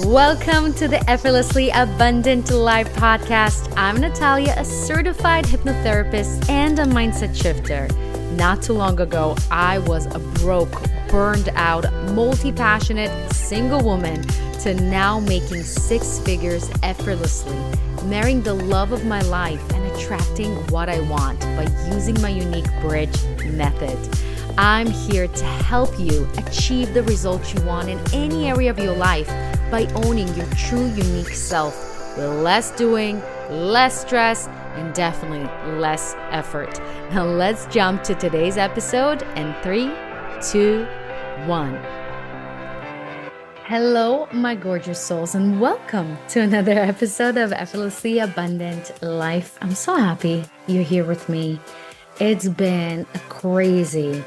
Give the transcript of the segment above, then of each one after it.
Welcome to the Effortlessly Abundant Life podcast. I'm Natalia, a certified hypnotherapist and a mindset shifter. Not too long ago, I was a broke, burned out, multi-passionate single woman to now making six figures effortlessly, marrying the love of my life and attracting what I want by using my unique bridge method. I'm here to help you achieve the results you want in any area of your life by owning your true unique self with less doing, less stress, and definitely less effort. Now let's jump to today's episode in 3, 2, 1. Hello, my gorgeous souls, and welcome to another episode of Effortlessly Abundant Life. I'm so happy you're here with me. It's been a crazy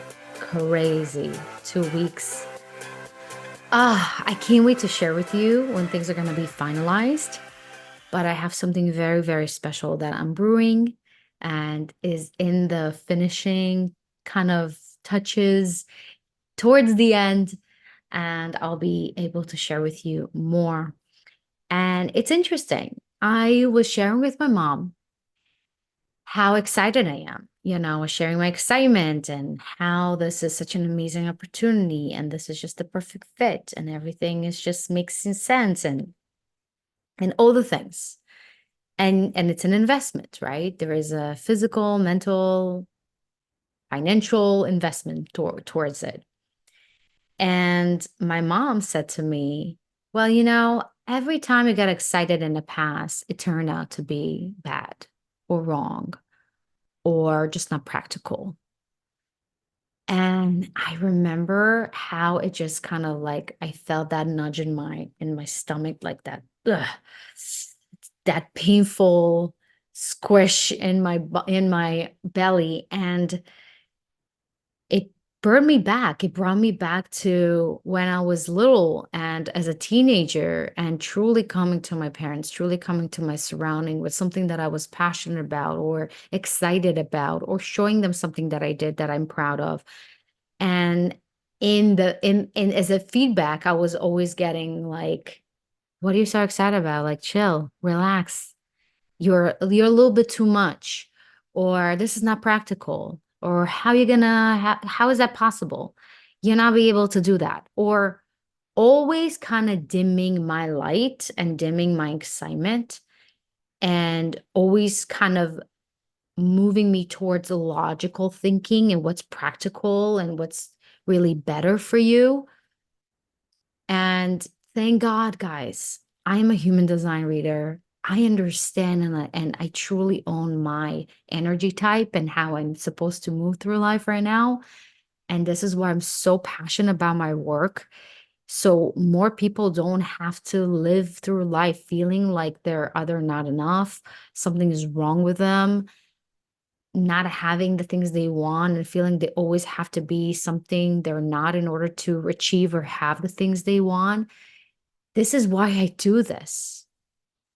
2 weeks. I can't wait to share with you when things are going to be finalized. But I have something very, very special that I'm brewing and is in the finishing kind of touches towards the end. And I'll be able to share with you more. And it's interesting. I was sharing with my mom how excited I am, sharing my excitement and how this is such an amazing opportunity and this is just the perfect fit and everything is just making sense and all the things. And it's an investment, right? There is a physical, mental, financial investment towards it. And my mom said to me, well, every time I got excited in the past, it turned out to be bad or wrong or just not practical. And I remember how it just kind of like I felt that nudge in my stomach, like that, that painful squish in my belly, and it brought me back. It brought me back to when I was little and as a teenager, and truly coming to my parents, truly coming to my surrounding with something that I was passionate about or excited about, or showing them something that I did that I'm proud of. And in as a feedback, I was always getting like, what are you so excited about? Like, chill, relax. You're a little bit too much, or this is not practical, or how is that possible? You're not be able to do that. Or always kind of dimming my light and dimming my excitement, and always kind of moving me towards the logical thinking and what's practical and what's really better for you. And thank God, guys, I am a human design reader. I understand and I truly own my energy type and how I'm supposed to move through life right now. And this is why I'm so passionate about my work. So more people don't have to live through life feeling like they're either not enough, something is wrong with them, not having the things they want and feeling they always have to be something they're not in order to achieve or have the things they want. This is why I do this.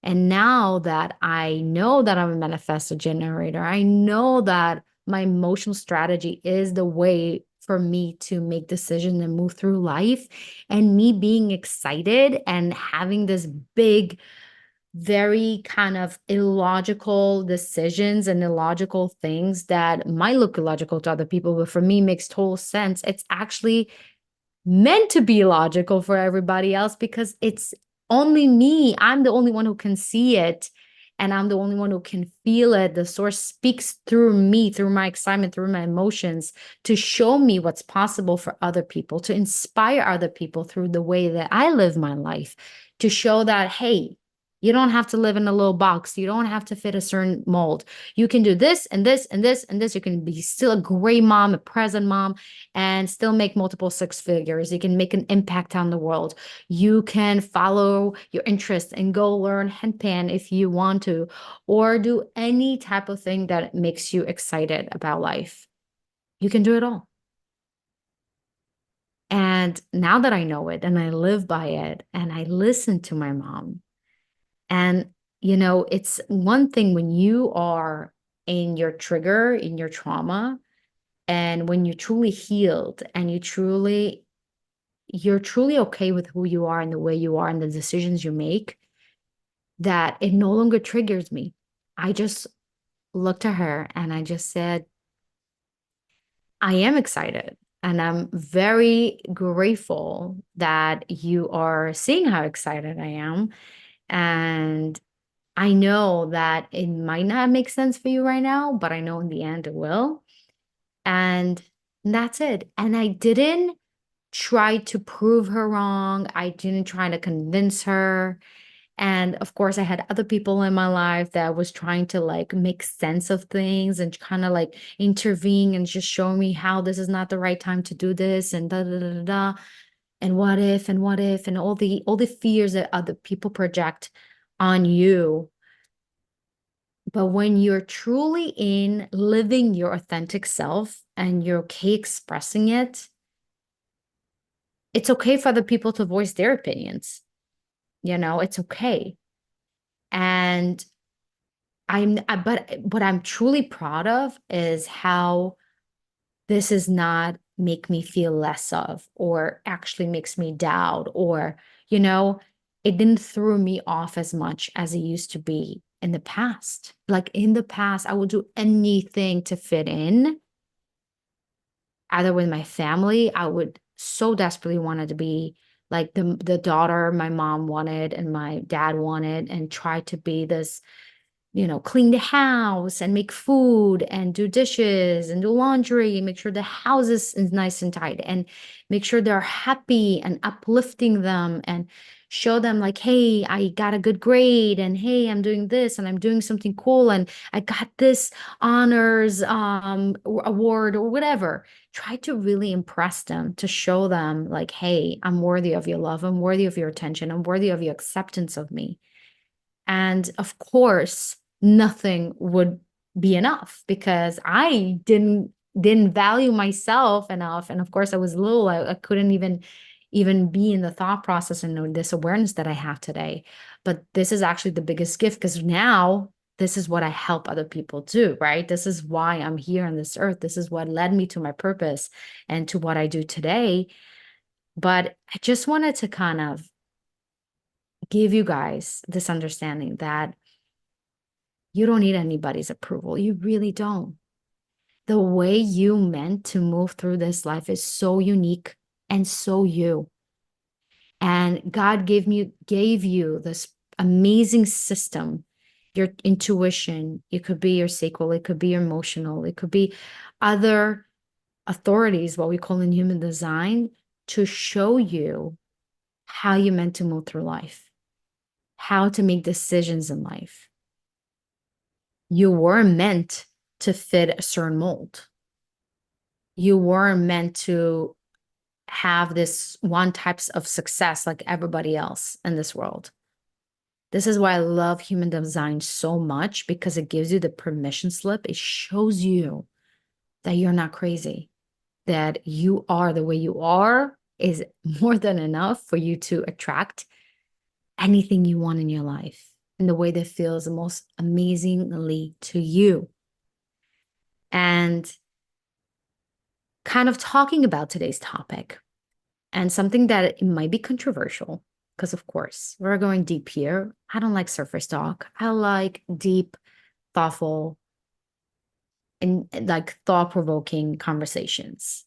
And now that I know that I'm a manifesto generator, I know that my emotional strategy is the way for me to make decisions and move through life. And me being excited and having this big, very kind of illogical decisions and illogical things that might look illogical to other people, but for me makes total sense. It's actually meant to be logical for everybody else because it's only me. I'm the only one who can see it. And I'm the only one who can feel it. The source speaks through me, through my excitement, through my emotions, to show me what's possible for other people, to inspire other people through the way that I live my life, to show that, hey, you don't have to live in a little box. You don't have to fit a certain mold. You can do this and this and this and this. You can be still a great mom, a present mom, and still make multiple six figures. You can make an impact on the world. You can follow your interests and go learn handpan if you want to, or do any type of thing that makes you excited about life. You can do it all. And now that I know it and I live by it and I listen to my mom, and it's one thing when you are in your trigger, in your trauma, and when you truly healed and you truly you're truly okay with who you are and the way you are and the decisions you make, that it no longer triggers me. I just looked at her and I just said, I am excited. And I'm very grateful that you are seeing how excited I am. And I know that it might not make sense for you right now, but I know in the end it will. And that's it. And I didn't try to prove her wrong. I didn't try to convince her. And of course, I had other people in my life that was trying to like make sense of things and kind of like intervene and just show me how this is not the right time to do this and da da da da da. And what if and all the fears that other people project on you. But when you're truly in living your authentic self and you're okay expressing it, it's okay for other people to voice their opinions. It's okay. And but what I'm truly proud of is how this is not make me feel less of or actually makes me doubt or, you know, it didn't throw me off as much as it used to be in the past. Like in the past, I would do anything to fit in, either with my family. I would so desperately wanted to be like the daughter my mom wanted and my dad wanted and try to be this, clean the house and make food and do dishes and do laundry, make sure the house is nice and tight and make sure they're happy and uplifting them and show them like, hey, I got a good grade and hey, I'm doing this and I'm doing something cool and I got this honors award or whatever. Try to really impress them to show them like, hey, I'm worthy of your love. I'm worthy of your attention. I'm worthy of your acceptance of me. And of course, nothing would be enough because I didn't value myself enough. And of course, I was little. I couldn't even be in the thought process and know this awareness that I have today. But this is actually the biggest gift because now this is what I help other people do, right? This is why I'm here on this earth. This is what led me to my purpose and to what I do today. But I just wanted to kind of give you guys this understanding that you don't need anybody's approval. You really don't. The way you meant to move through this life is so unique and so you. And God gave you this amazing system, your intuition. It could be your sacral, it could be your emotional, it could be other authorities, what we call in human design, to show you how you meant to move through life, how to make decisions in life. You weren't meant to fit a certain mold. You weren't meant to have this one types of success like everybody else in this world. This is why I love human design so much because it gives you the permission slip. It shows you that you're not crazy, that you are the way you are is more than enough for you to attract anything you want in your life in the way that feels the most amazingly to you. And kind of talking about today's topic and something that it might be controversial, because of course we're going deep here. I don't like surface talk. I like deep, thoughtful, and like thought-provoking conversations.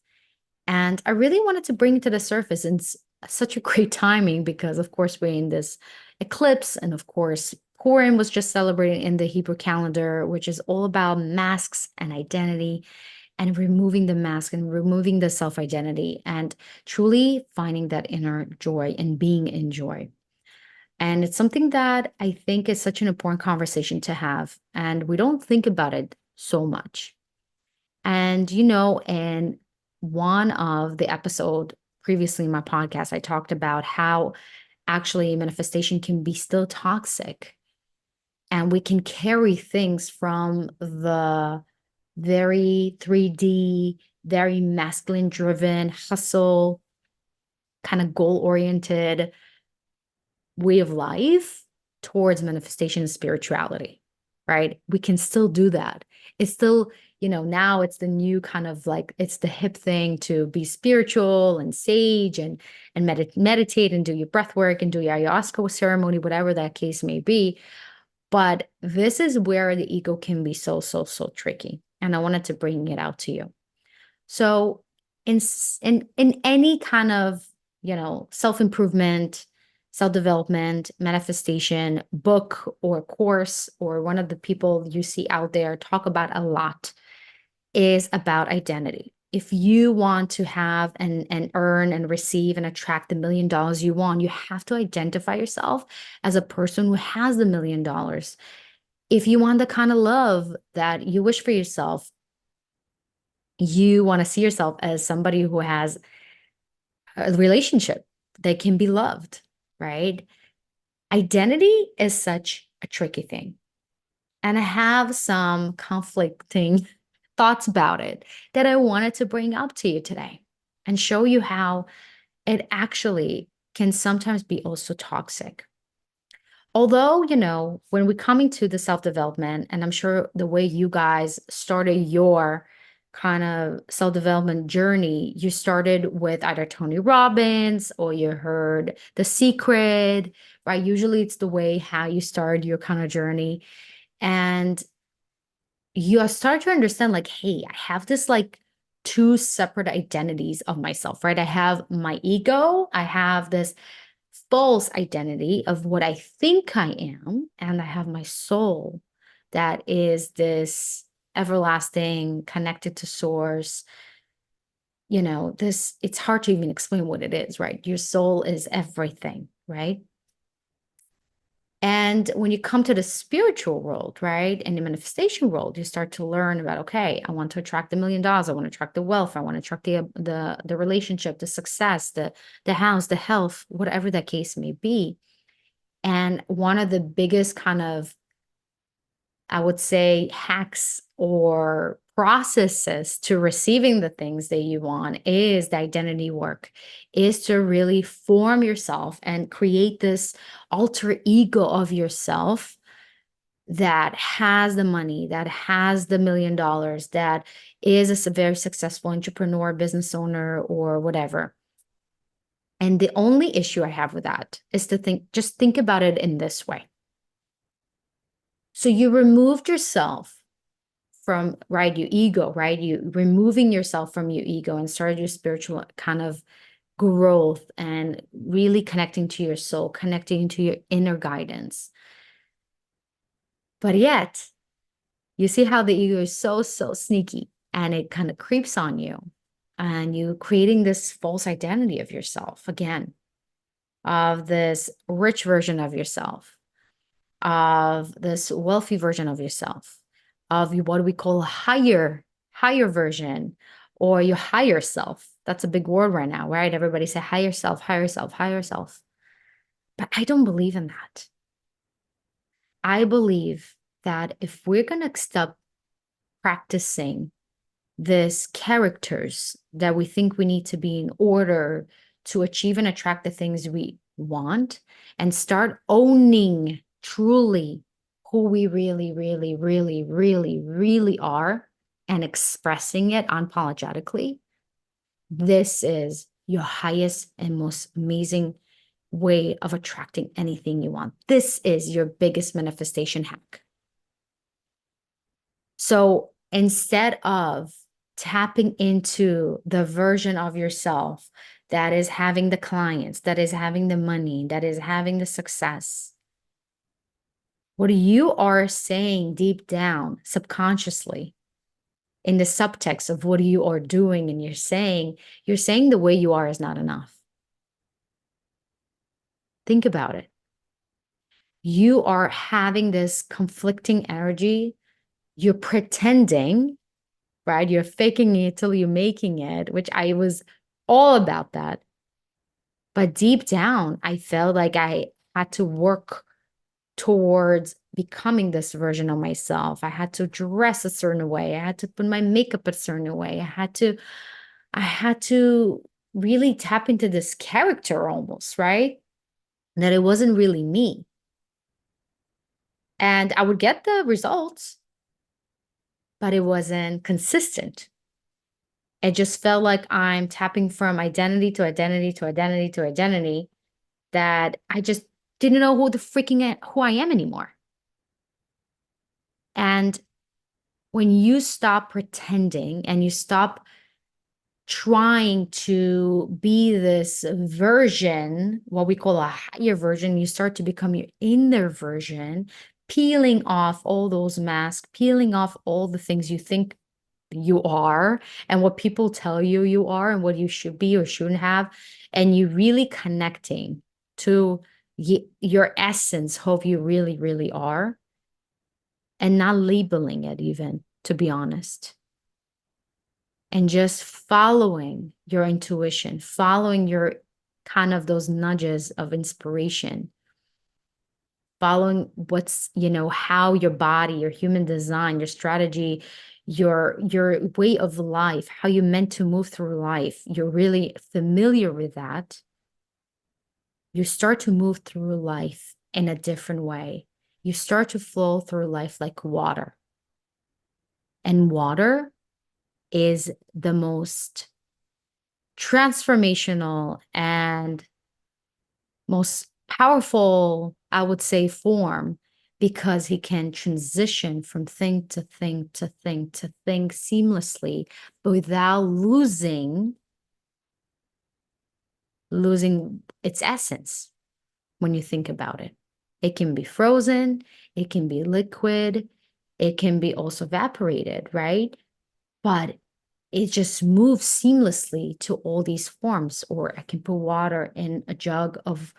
And I really wanted to bring it to the surface and such a great timing because of course we're in this eclipse and of course Purim was just celebrating in the Hebrew calendar, which is all about masks and identity and removing the mask and removing the self identity and truly finding that inner joy and being in joy. And it's something that I think is such an important conversation to have. And we don't think about it so much. And, in one of the episode previously in my podcast, I talked about how actually manifestation can be still toxic and we can carry things from the very 3D, very masculine driven, hustle, kind of goal oriented way of life towards manifestation and spirituality, right? We can still do that. It's still now it's the new kind of like it's the hip thing to be spiritual and sage and meditate and do your breath work and do your ayahuasca ceremony, whatever that case may be. But this is where the ego can be so, so, so tricky. And I wanted to bring it out to you. So in any kind of, self-improvement, self-development, manifestation book or course, or one of the people you see out there talk about a lot is about identity. If you want to have and earn and receive and attract the $1 million you want, you have to identify yourself as a person who has the $1 million. If you want the kind of love that you wish for yourself, you want to see yourself as somebody who has a relationship that can be loved, right? Identity is such a tricky thing. And I have some conflicting thoughts about it that I wanted to bring up to you today and show you how it actually can sometimes be also toxic. Although, when we're coming to the self-development, and I'm sure the way you guys started your kind of self-development journey, you started with either Tony Robbins or you heard The Secret, right? Usually it's the way how you start your kind of journey. And you start to understand like, hey, I have this like two separate identities of myself, right? I have my ego, I have this false identity of what I think I am, and I have my soul that is this everlasting, connected to source. This, it's hard to even explain what it is, right? Your soul is everything, right? And when you come to the spiritual world, right, and the manifestation world, you start to learn about, okay, I want to attract $1 million. I want to attract the wealth. I want to attract the relationship, the success, the house, the health, whatever that case may be. And one of the biggest kind of, I would say, hacks or processes to receiving the things that you want is the identity work, is to really form yourself and create this alter ego of yourself that has the money, that has the $1 million, that is a very successful entrepreneur, business owner, or whatever. And the only issue I have with that is to just think about it in this way. So you removed yourself from, right, your ego, right? You removing yourself from your ego and started your spiritual kind of growth and really connecting to your soul, connecting to your inner guidance. But yet, you see how the ego is so, so sneaky and it kind of creeps on you and you creating this false identity of yourself again, of this rich version of yourself, of this wealthy version of yourself, of what we call higher version or your higher self. That's a big word right now, right? Everybody say higher self, higher self, higher self. But I don't believe in that. I believe that if we're going to stop practicing these characters that we think we need to be in order to achieve and attract the things we want and start owning truly who we really, really, really, really, really are and expressing it unapologetically, this is your highest and most amazing way of attracting anything you want. This is your biggest manifestation hack. So instead of tapping into the version of yourself that is having the clients, that is having the money, that is having the success, what you are saying deep down subconsciously in the subtext of what you are doing, and you're saying the way you are is not enough. Think about it. You are having this conflicting energy. You're pretending, right? You're faking it till you're making it, which I was all about that. But deep down, I felt like I had to work towards becoming this version of myself. I had to dress a certain way. I had to put my makeup a certain way. I had to really tap into this character almost, right? That it wasn't really me. And I would get the results. but it wasn't consistent. It just felt like I'm tapping from identity to identity to identity to identity that I just didn't know who I am anymore. And when you stop pretending and you stop trying to be this version, what we call a higher version, you start to become your inner version, peeling off all those masks, peeling off all the things you think you are and what people tell you you are and what you should be or shouldn't have. And you really connecting to your essence, who you really, really are, and not labeling it, even, to be honest, and just following your intuition, following your kind of those nudges of inspiration, following how your body, your human design, your strategy, your way of life, how you're meant to move through life. You're really familiar with that. You start to move through life in a different way. You start to flow through life like water. And water is the most transformational and most powerful, I would say, form, because he can transition from thing to thing to thing to thing seamlessly, but without losing its essence when you think about it. It can be frozen, it can be liquid, it can be also evaporated, right? But it just moves seamlessly to all these forms. Or I can put water in a jug of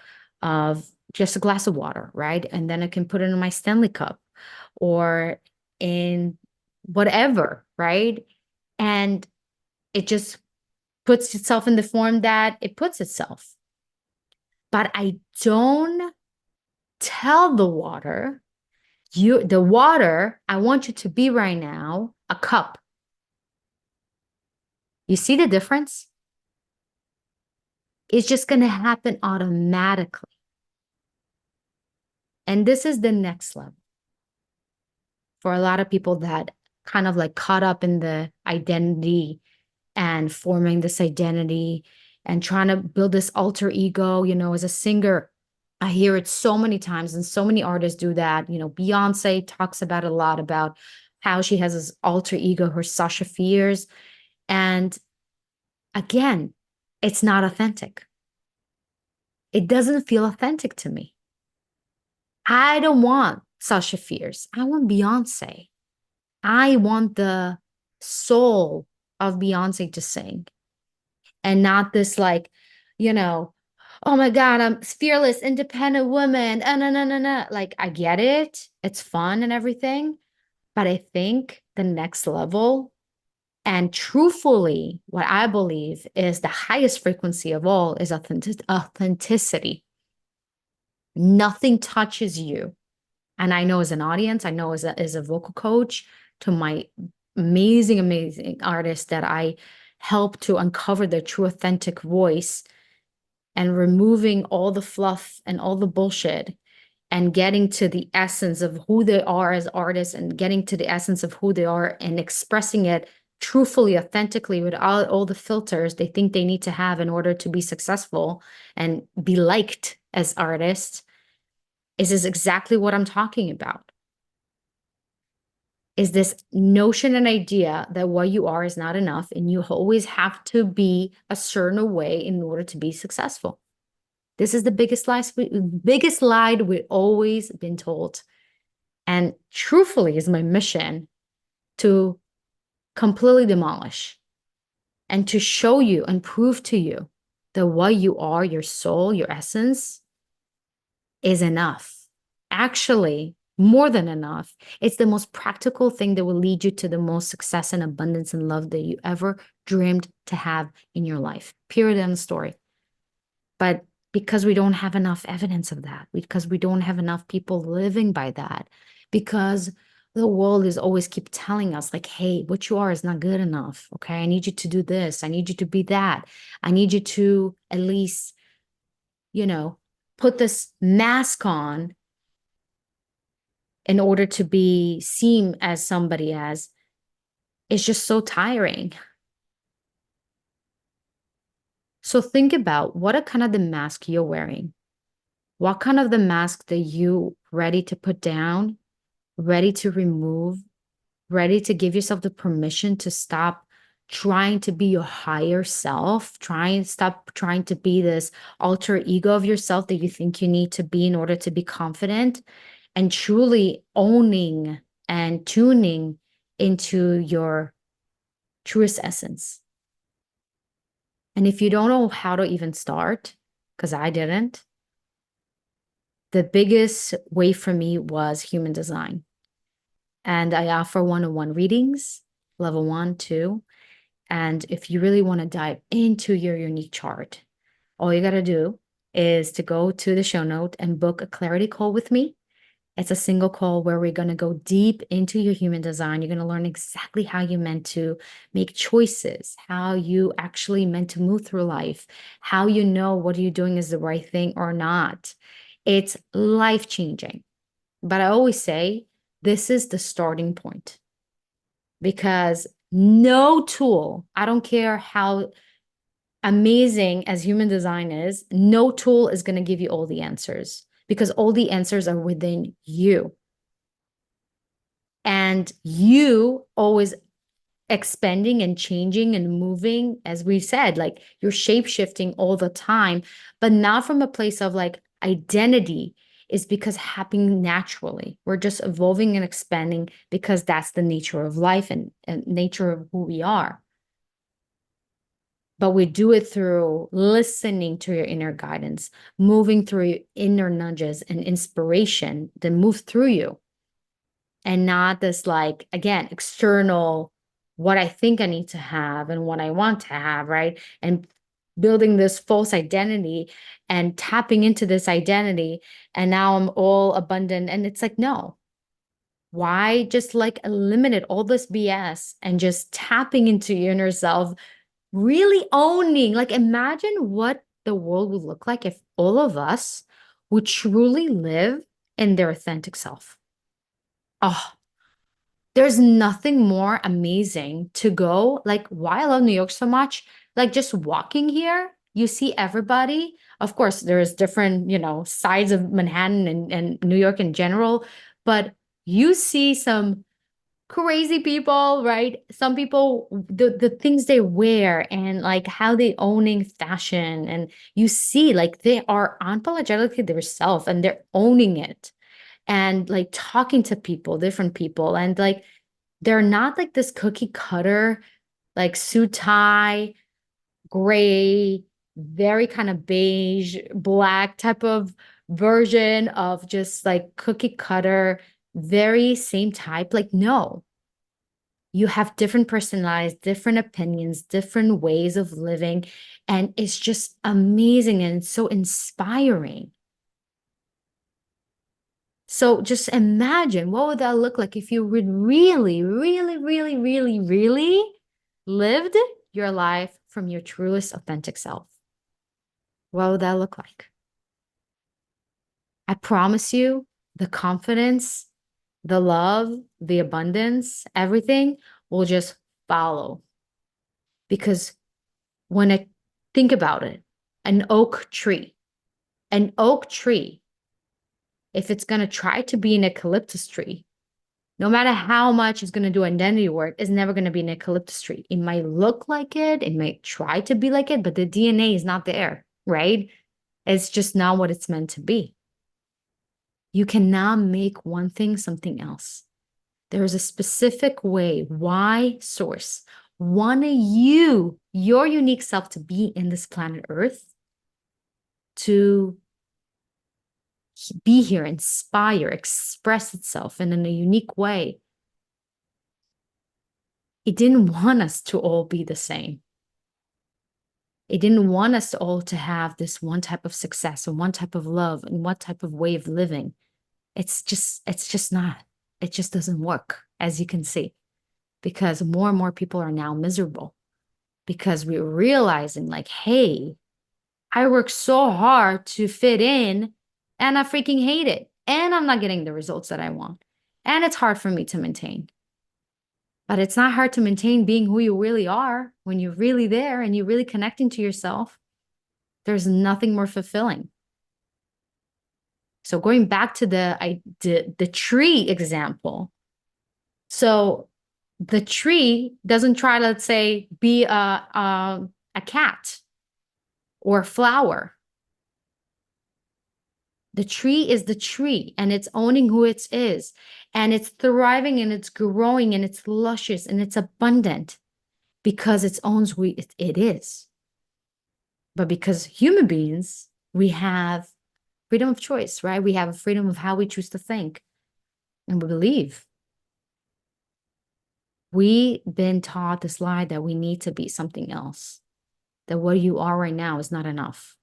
just a glass of water, right? And then I can put it in my Stanley cup or in whatever, right? And it just puts itself in the form that it puts itself. But I don't tell the water, I want you to be right now a cup. You see the difference? It's just going to happen automatically. And this is the next level for a lot of people that kind of like caught up in the identity and forming this identity and trying to build this alter ego. As a singer, I hear it so many times, and so many artists do that. Beyonce talks about a lot about how she has this alter ego, her Sasha Fierce. And again, it's not authentic. It doesn't feel authentic to me. I don't want Sasha Fierce. I want Beyonce. I want the soul of Beyonce to sing, and not this like, you know, oh my God, I'm fearless, independent woman. No, no, no, no. Like, I get it. It's fun and everything. But I think the next level, and truthfully, what I believe is the highest frequency of all, is authenticity. Nothing touches you. And I know, as an audience, I know as a vocal coach, to my amazing, amazing artists that I help to uncover their true authentic voice and removing all the fluff and all the bullshit and getting to the essence of who they are as artists, and getting to the essence of who they are and expressing it truthfully, authentically, without all the filters they think they need to have in order to be successful and be liked as artists. Is exactly what I'm talking about. Is this notion and idea that what you are is not enough, and you always have to be a certain way in order to be successful. This is the biggest lie we've always been told. And truthfully, is my mission to completely demolish and to show you and prove to you that what you are, your soul, your essence, is enough. Actually, more than enough. It's the most practical thing that will lead you to the most success and abundance and love that you ever dreamed to have in your life. Period. End of story. But because we don't have enough evidence of that, because we don't have enough people living by that, because the world is always keep telling us like, hey, what you are is not good enough. Okay. I need you to do this. I need you to be that. I need you to at least, put this mask on in order to be seen as somebody as. is just so tiring. So think about what are kind of the mask you're wearing. What kind of the mask that you ready to put down, ready to remove, ready to give yourself the permission to stop trying to be your higher self, stop trying to be this alter ego of yourself that you think you need to be in order to be confident, and truly owning and tuning into your truest essence. And if you don't know how to even start, because I didn't, the biggest way for me was human design. And I offer one-on-one readings, level one, two. And if you really want to dive into your unique chart, all you got to do is to go to the show note and book a clarity call with me. It's a single call where we're going to go deep into your human design. You're going to learn exactly how you meant to make choices, how you actually meant to move through life, how you know what you're doing is the right thing or not. It's life changing. But I always say this is the starting point because no tool, I don't care how amazing as human design is, no tool is going to give you all the answers because all the answers are within you. And you always expanding and changing and moving, as we said, like you're shape shifting all the time, but not from a place of like identity is because happening naturally. We're just evolving and expanding because that's the nature of life and nature of who we are. But we do it through listening to your inner guidance, moving through your inner nudges and inspiration that move through you, and not this, like, again, external, what I think I need to have and what I want to have, right? And building this false identity and tapping into this identity. And now I'm all abundant. And it's like, no, why just like eliminate all this BS and just tapping into your inner self, really owning, like, imagine what the world would look like if all of us would truly live in their authentic self. Oh, there's nothing more amazing to go. Like, why I love New York so much, like just walking here, you see everybody. Of course, there's different, sides of Manhattan and New York in general, but you see some crazy people, right? Some people, the things they wear and like how they owning fashion, and you see like they are unapologetically themselves and they're owning it and like talking to people, different people, and like they're not like this cookie cutter, like suit tie, gray, very kind of beige, black type of version of just like cookie cutter, very same type. Like, no, you have different personalities, different opinions, different ways of living. And it's just amazing and so inspiring. So just imagine what would that look like if you would really, really, really, really, really lived your life from your truest authentic self. What would that look like? I promise you, the confidence, the love, the abundance, everything will just follow. Because when I think about it, an oak tree, an oak tree, if it's going to try to be an eucalyptus tree, no matter how much it's going to do identity work, it's never going to be an eucalyptus tree. It might look like it might try to be like it, but the DNA is not there, right? It's just not what it's meant to be. You cannot make one thing something else. There is a specific way, why source, want you, your unique self, to be in this planet Earth, to be here, inspire, express itself in a unique way. It didn't want us to all be the same. It didn't want us all to have this one type of success and one type of love and one type of way of living. It's just not. It just doesn't work, as you can see, because more and more people are now miserable because we're realizing, like, hey, I work so hard to fit in and I freaking hate it. And I'm not getting the results that I want. And it's hard for me to maintain. But it's not hard to maintain being who you really are when you're really there and you're really connecting to yourself. There's nothing more fulfilling. So going back to the tree example. So the tree doesn't try, let's say, be a cat or a flower. The tree is the tree and it's owning who it is. And it's thriving and it's growing and it's luscious and it's abundant because it owns who it is. But because human beings, we have freedom of choice, right? We have a freedom of how we choose to think and we believe. We've been taught this lie that we need to be something else, that what you are right now is not enough,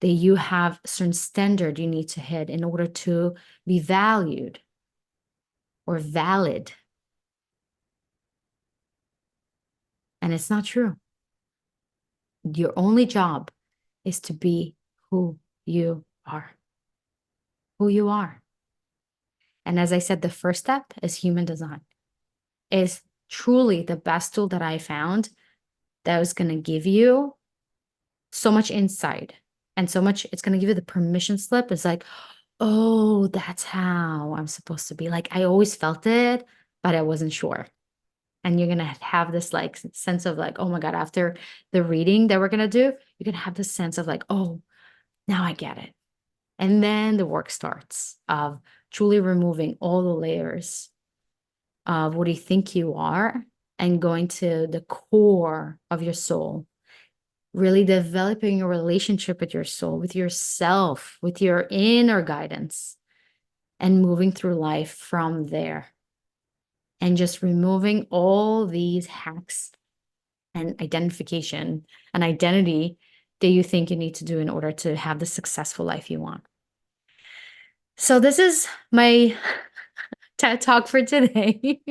that you have a certain standard you need to hit in order to be valued or valid. And it's not true. Your only job is to be who you are, who you are. And as I said, the first step is human design, is truly the best tool that I found that was going to give you so much insight and so much, it's going to give you the permission slip. It's like, oh, that's how I'm supposed to be. Like I always felt it, but I wasn't sure. And you're going to have this like sense of like, oh my God, after the reading that we're going to do, you're going to have this sense of like, oh, now I get it. And then the work starts of truly removing all the layers of what you think you are and going to the core of your soul, really developing a relationship with your soul, with yourself, with your inner guidance, and moving through life from there. And just removing all these hacks and identification and identity that you think you need to do in order to have the successful life you want. So this is my TED Talk for today.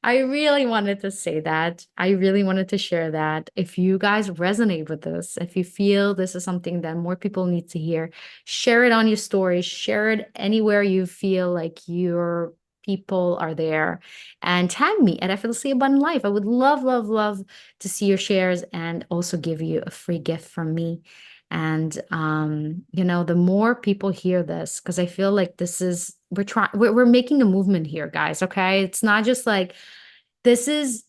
I really wanted to say that. I really wanted to share that. If you guys resonate with this, if you feel this is something that more people need to hear, share it on your stories, share it anywhere you feel like your people are there, and tag me at Effortlessly Abundant Life. I would love, love, love to see your shares and also give you a free gift from me. And the more people hear this, because I feel like this is we're making a movement here, guys. Okay. It's not just like this is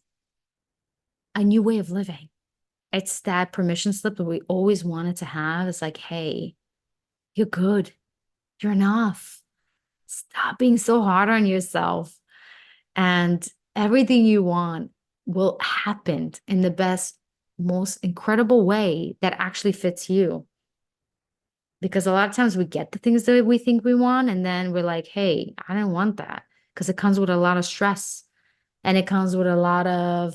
a new way of living. It's that permission slip that we always wanted to have. It's like, hey, you're good. You're enough. Stop being so hard on yourself. And everything you want will happen in the best, most incredible way that actually fits you. Because a lot of times we get the things that we think we want, and then we're like, hey, I don't want that. Because it comes with a lot of stress and it comes with a lot of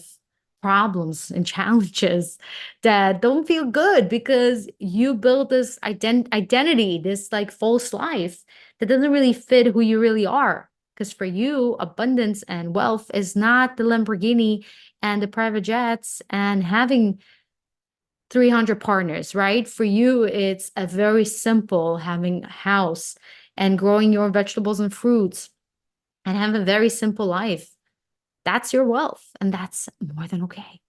problems and challenges that don't feel good because you build this identity, this like false life that doesn't really fit who you really are. Because for you, abundance and wealth is not the Lamborghini and the private jets and having 300 partners, right? For you, it's a very simple having a house and growing your vegetables and fruits and have a very simple life. That's your wealth. And that's more than okay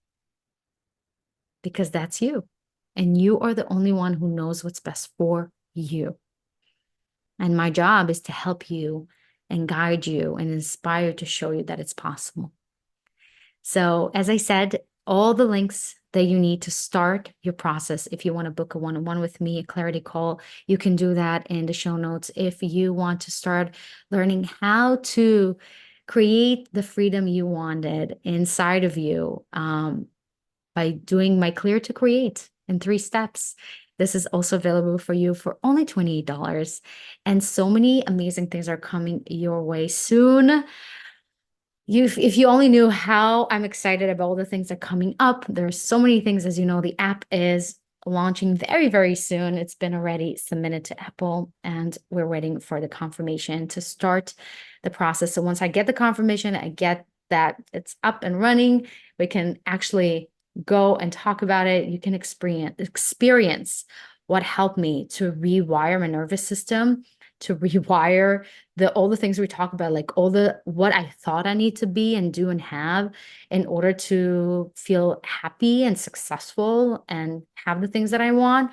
because that's you. And you are the only one who knows what's best for you. And my job is to help you and guide you and inspire to show you that it's possible. So, as I said, all the links that you need to start your process. If you want to book a one-on-one with me, a clarity call, you can do that in the show notes. If you want to start learning how to create the freedom you wanted inside of you by doing my Clear to Create in 3 steps, this is also available for you for only $28. And so many amazing things are coming your way soon. If you only knew how I'm excited about all the things that are coming up. There's so many things. As you know, the app is launching very, very soon. It's been already submitted to Apple, and we're waiting for the confirmation to start the process. So once I get the confirmation, I get that it's up and running, we can actually go and talk about it. You can experience what helped me to rewire my nervous system to rewire all the things we talk about, like all the what I thought I need to be and do and have in order to feel happy and successful and have the things that I want,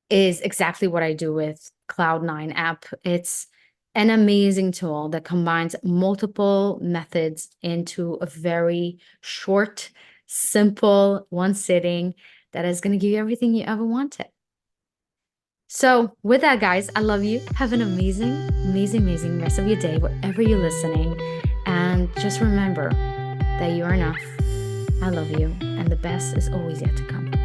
is exactly what I do with Cloud9 app. It's an amazing tool that combines multiple methods into a very short, simple, one sitting that is going to give you everything you ever wanted. So with that, guys, I love you. Have an amazing, amazing, amazing rest of your day, wherever you're listening. And just remember that you are enough. I love you. And the best is always yet to come.